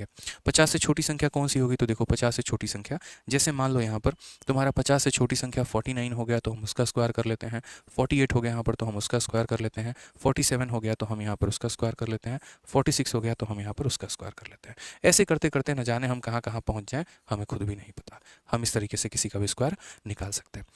निकालेंगे। 50 से छोटी संख्या कौन सी होगी, तो देखो 50 से छोटी संख्या, जैसे मान लो यहाँ पर तुम्हारा 50 से छोटी संख्या 49 हो गया तो हम उसका स्क्वायर कर लेते हैं, 48 हो गया यहाँ पर तो हम उसका स्क्वायर कर लेते हैं, 47 हो गया तो हम यहाँ पर उसका स्क्वायर कर लेते हैं, 46 हो गया तो हम यहाँ पर उसका स्क्वायर कर लेते हैं। ऐसे करते करते न जाने हम कहाँ कहाँ पहुँच जाएँ, हमें खुद भी नहीं पता। हम इस तरीके से किसी का भी स्क्वायर निकाल सकते हैं।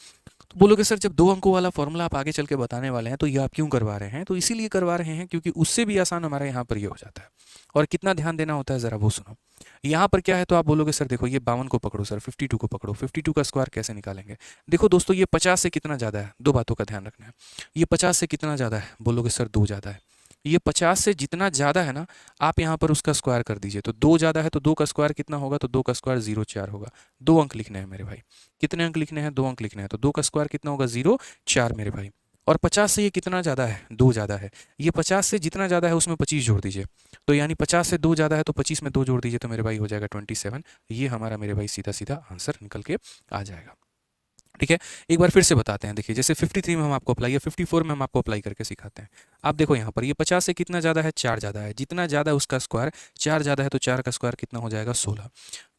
तो बोलोगे सर जब 2 अंकों वाला फॉर्मूला आप आगे चल के बताने वाले हैं तो ये आप क्यों करवा रहे हैं, तो इसीलिए करवा रहे हैं क्योंकि उससे भी आसान हमारा यहाँ पर ये हो जाता है। और कितना ध्यान देना होता है ज़रा वो सुनो। यहाँ पर क्या है, तो आप बोलोगे सर देखो ये 52 को पकड़ो सर, 52 को पकड़ो, 52 का स्क्वायर कैसे निकालेंगे। देखो दोस्तों ये 50 से कितना ज़्यादा है, दो बातों का ध्यान रखना है। ये 50 से कितना ज़्यादा है, बोलोगे सर 2 ज़्यादा है। ये 50 से जितना ज़्यादा है ना, आप यहाँ पर उसका स्क्वायर कर दीजिए। तो 2 ज़्यादा है तो 2 का स्क्वायर कितना होगा, तो 2 का स्क्वायर 0,4 होगा। 2 अंक लिखने हैं मेरे भाई। कितने अंक लिखने हैं, 2 अंक लिखने हैं। तो 2 का स्क्वायर कितना होगा, 0,4 मेरे भाई। और 50 से ये कितना ज़्यादा है, 2 ज़्यादा है। ये 50 से जितना ज़्यादा है उसमें 25 जोड़ दीजिए। तो यानी 50 से 2 ज़्यादा है तो 25 में 2 जोड़ दीजिए तो मेरे भाई हो जाएगा 27। ये हमारा मेरे भाई सीधा सीधा आंसर निकल के आ जाएगा। ठीक है, एक बार फिर से बताते हैं। देखिए जैसे 53 में हम आपको अप्लाई या 54 में हम आपको अप्लाई करके सिखाते हैं। आप देखो यहाँ पर ये 50 से कितना ज़्यादा है, 4 ज़्यादा है। जितना ज़्यादा है उसका स्क्वायर, 4 ज़्यादा है तो 4 का स्क्वायर कितना हो जाएगा, 16।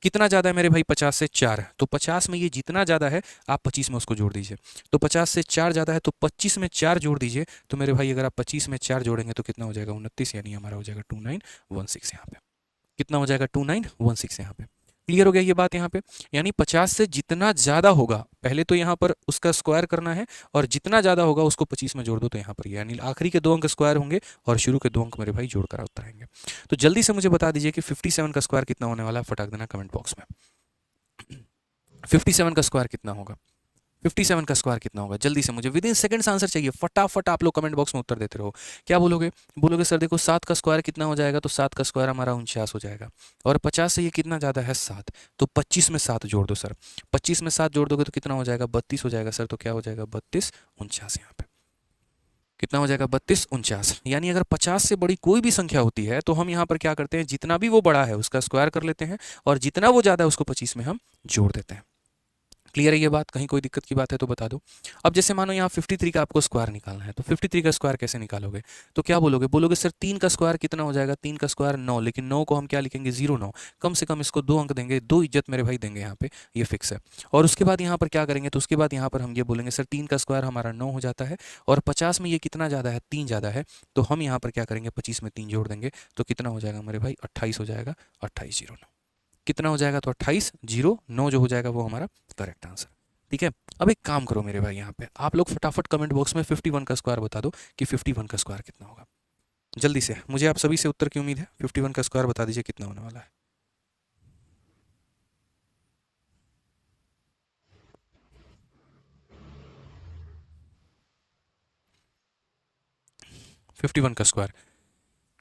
कितना ज़्यादा है मेरे भाई, 50 से 4, तो 50 में ये जितना ज़्यादा है आप 25 में उसको जोड़ दीजिए। तो 50 से 4 ज़्यादा है तो 25 में 4 जोड़ दीजिए। तो मेरे भाई अगर आप 25 में 4 जोड़ेंगे तो कितना हो जाएगा, 29, यानी हमारा हो जाएगा 2916 यहाँ पे। कितना हो जाएगा, 2916 यहाँ पे। क्लियर हो गया ये बात यहाँ पे। यानी 50 से जितना ज़्यादा होगा, पहले तो यहाँ पर उसका स्क्वायर करना है और जितना ज़्यादा होगा उसको 25 में जोड़ दो तो यहाँ पर यानी आखिरी के 2 अंक स्क्वायर होंगे और शुरू के 2 अंक मेरे भाई जोड़कर उत्तर आएंगे। तो जल्दी से मुझे बता दीजिए कि 57 का स्क्वायर कितना होने वाला है, फटाक देना कमेंट बॉक्स में। 57 का स्क्वायर कितना होगा, 57 का स्क्वायर कितना होगा, जल्दी से मुझे विदिन सेकंड्स आंसर चाहिए। फटाफट आप लोग कमेंट बॉक्स में उत्तर देते रहो। क्या बोलोगे, बोलोगे सर देखो 7 का स्क्वायर कितना हो जाएगा, तो 7 का स्क्वायर हमारा 49 हो जाएगा। और 50 से ये कितना ज़्यादा है, 7, तो 25 में 7 जोड़ दो सर। 25 में 7 जोड़ दोगे तो कितना हो जाएगा, 32 हो जाएगा सर। तो क्या हो जाएगा, 32 49 यहाँ पे। कितना हो जाएगा, 32 49। यानी अगर 50 से बड़ी कोई भी संख्या होती है तो हम यहाँ पर क्या करते हैं, जितना भी वो बड़ा है उसका स्क्वायर कर लेते हैं और जितना वो ज़्यादा है उसको 25 में हम जोड़ देते हैं। क्लियर है ये बात, कहीं कोई दिक्कत की बात है तो बता दो। अब जैसे मानो यहाँ 53 का आपको स्क्वायर निकालना है, तो 53 का स्क्वायर कैसे निकालोगे, तो क्या बोलोगे, बोलोगे सर 3 का स्क्वायर कितना हो जाएगा, 3 का स्क्वायर 9, लेकिन 9 को हम क्या लिखेंगे, 09। कम से कम इसको 2 अंक देंगे, 2 इज्जत मेरे भाई देंगे यहाँ पे, ये फिक्स है। और उसके बाद यहाँ पर क्या करेंगे, तो उसके बाद यहाँ पर हम ये बोलेंगे सर 3 का स्क्वायर हमारा 9 हो जाता है और 50 में ये कितना ज़्यादा है, 3 ज़्यादा है। तो हम यहाँ पर क्या करेंगे, 25 में 3 जोड़ देंगे तो कितना हो जाएगा मेरे भाई, 28 हो जाएगा। 2809 कितना हो जाएगा, तो 2809 जो हो जाएगा वो हमारा करेक्ट आंसर। ठीक है, अब एक काम करो मेरे भाई, यहाँ पे आप लोग फटाफट कमेंट बॉक्स में 51 का स्क्वायर बता दो कि 51 का स्क्वायर कितना होगा। जल्दी से, मुझे आप सभी से उत्तर की उम्मीद है। 51 का स्क्वायर बता दीजिए कितना होने वाला है। 51 का स्क्वायर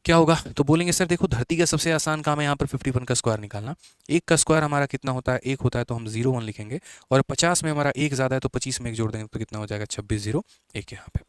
क्या होगा, तो बोलेंगे सर देखो धरती का सबसे आसान काम है यहाँ पर 51 का स्क्वायर निकालना। एक का स्क्वायर हमारा कितना होता है, 1 होता है, तो हम 01 लिखेंगे। और 50 में हमारा 1 ज़्यादा है तो 25 में 1 जोड़ देंगे तो कितना हो जाएगा, 2601 यहाँ पे।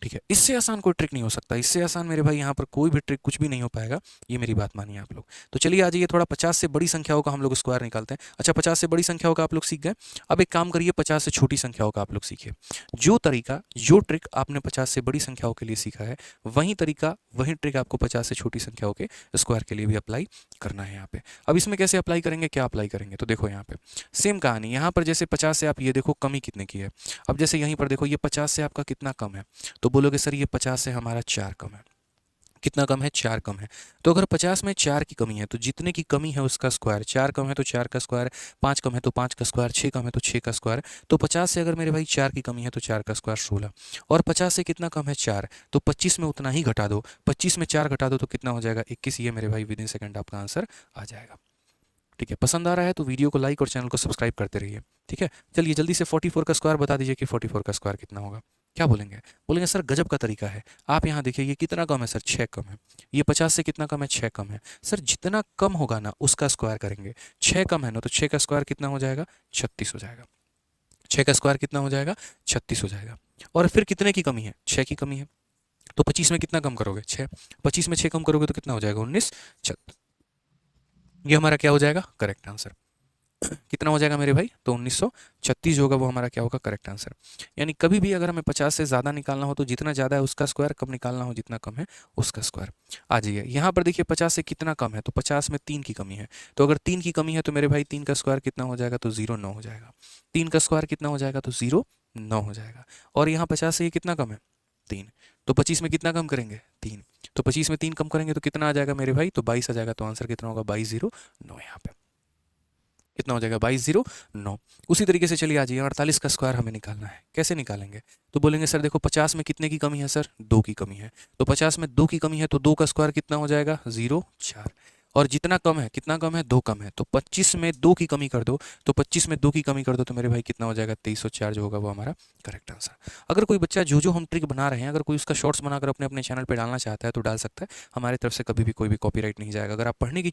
ठीक है, इससे आसान कोई ट्रिक नहीं हो सकता। इससे आसान मेरे भाई यहाँ पर कोई भी ट्रिक कुछ भी नहीं हो पाएगा, ये मेरी बात मानिए आप लोग। तो चलिए आ जाइए, थोड़ा 50 से बड़ी संख्याओं का हम लोग स्क्वायर निकालते हैं। अच्छा 50 से बड़ी संख्याओं का आप लोग सीख गए, अब एक काम करिए 50 से छोटी संख्याओं का आप लोग सीखिए। जो तरीका, जो ट्रिक आपने 50 से बड़ी संख्याओं के लिए सीखा है, वही तरीका, वही ट्रिक आपको 50 से छोटी संख्याओं के स्क्वायर के लिए भी अप्लाई करना है यहाँ पे। अब इसमें कैसे अप्लाई करेंगे, क्या अप्लाई करेंगे, तो देखो यहाँ पे सेम कहानी। यहाँ पर जैसे 50 से आप ये देखो कमी कितने की है। अब जैसे यहीं पर देखो ये 50 से आपका कितना कम है, तो बोलोगे सर ये 50 से हमारा 4 कम है। कितना कम है, 4 कम है। तो अगर 50 में 4 की कमी है तो जितने की कमी है उसका स्क्वायर, 4 कम है तो 4 का स्क्वायर, 5 कम है तो 5 का स्क्वायर, 6 कम है तो 6 का स्क्वायर। तो 50 से अगर मेरे भाई 4 की कमी है तो 4 का स्क्वायर 16। और 50 से कितना कम है, 4, तो 25 में उतना ही घटा दो। 25 में 4 घटा दो तो कितना हो जाएगा, 21। ये मेरे भाई विदिन सेकंड आपका आंसर आ जाएगा। ठीक है, पसंद आ रहा है तो वीडियो को लाइक और चैनल को सब्सक्राइब करते रहिए। ठीक है, चलिए जल्दी से 44 का स्क्वायर बता दीजिए कि 44 का स्क्वायर कितना होगा। क्या बोलेंगे, बोलेंगे सर गजब का तरीका है। आप यहाँ देखिए ये कितना कम है सर, 6 कम है। ये 50 से कितना कम है, 6 कम है। सर जितना कम होगा ना उसका स्क्वायर करेंगे। 6 कम है ना, तो 6 का स्क्वायर कितना हो जाएगा, 36 हो जाएगा। 6 का स्क्वायर कितना हो जाएगा, 36 हो जाएगा। और फिर कितने की कमी है, 6 की कमी है। तो 25 में कितना कम करोगे, 6। 25 में 6 कम करोगे तो कितना हो जाएगा, 19 36। ये हमारा क्या हो जाएगा, करेक्ट आंसर। कितना हो जाएगा मेरे भाई, तो 1936 जो होगा वो हमारा क्या होगा, करेक्ट आंसर। यानी कभी भी अगर हमें 50 से ज़्यादा निकालना हो तो जितना ज़्यादा है उसका स्क्वायर, कम निकालना हो जितना कम है उसका स्क्वायर। आ जाइए यहाँ पर देखिए 50 से कितना कम है, तो 50 में 3 की कमी है, तो अगर 3 की कमी है तो मेरे भाई 3 का स्क्वायर कितना हो जाएगा, तो 0 9 हो जाएगा। 3 का स्क्वायर कितना हो जाएगा, तो 0 9 हो जाएगा। और यहाँ 50 से ये कितना कम है, 3, तो 25 में कितना कम करेंगे, 3, तो 25 में 3 कम करेंगे तो कितना आ जाएगा मेरे भाई, तो 22 आ जाएगा। तो आंसर कितना होगा, 22 0 9। यहाँ पे कितना हो जाएगा, 22 0 9। उसी तरीके से चलिए आ जाइए 48 का स्क्वायर हमें निकालना है, कैसे निकालेंगे, तो बोलेंगे सर देखो 50 में कितने की कमी है, सर 2 की कमी है, तो 50 में 2 की कमी है तो 2 का स्क्वायर कितना हो जाएगा, 0 4। और जितना कम है, कितना कम है, 2 कम है, तो 25 में 2 की कमी कर दो, तो 25 में 2 की कमी कर दो तो मेरे भाई कितना हो जाएगा, 2304 जो होगा वो हमारा करेक्ट आंसर। अगर कोई बच्चा जो जो हम ट्रिक बना रहे हैं, अगर कोई उसका शॉर्ट्स बनाकर अपने अपने चैनल पर डालना चाहता है तो डाल सकता है, हमारी तरफ से कभी भी कोई भी कॉपीराइट नहीं जाएगा। अगर आप पढ़ने की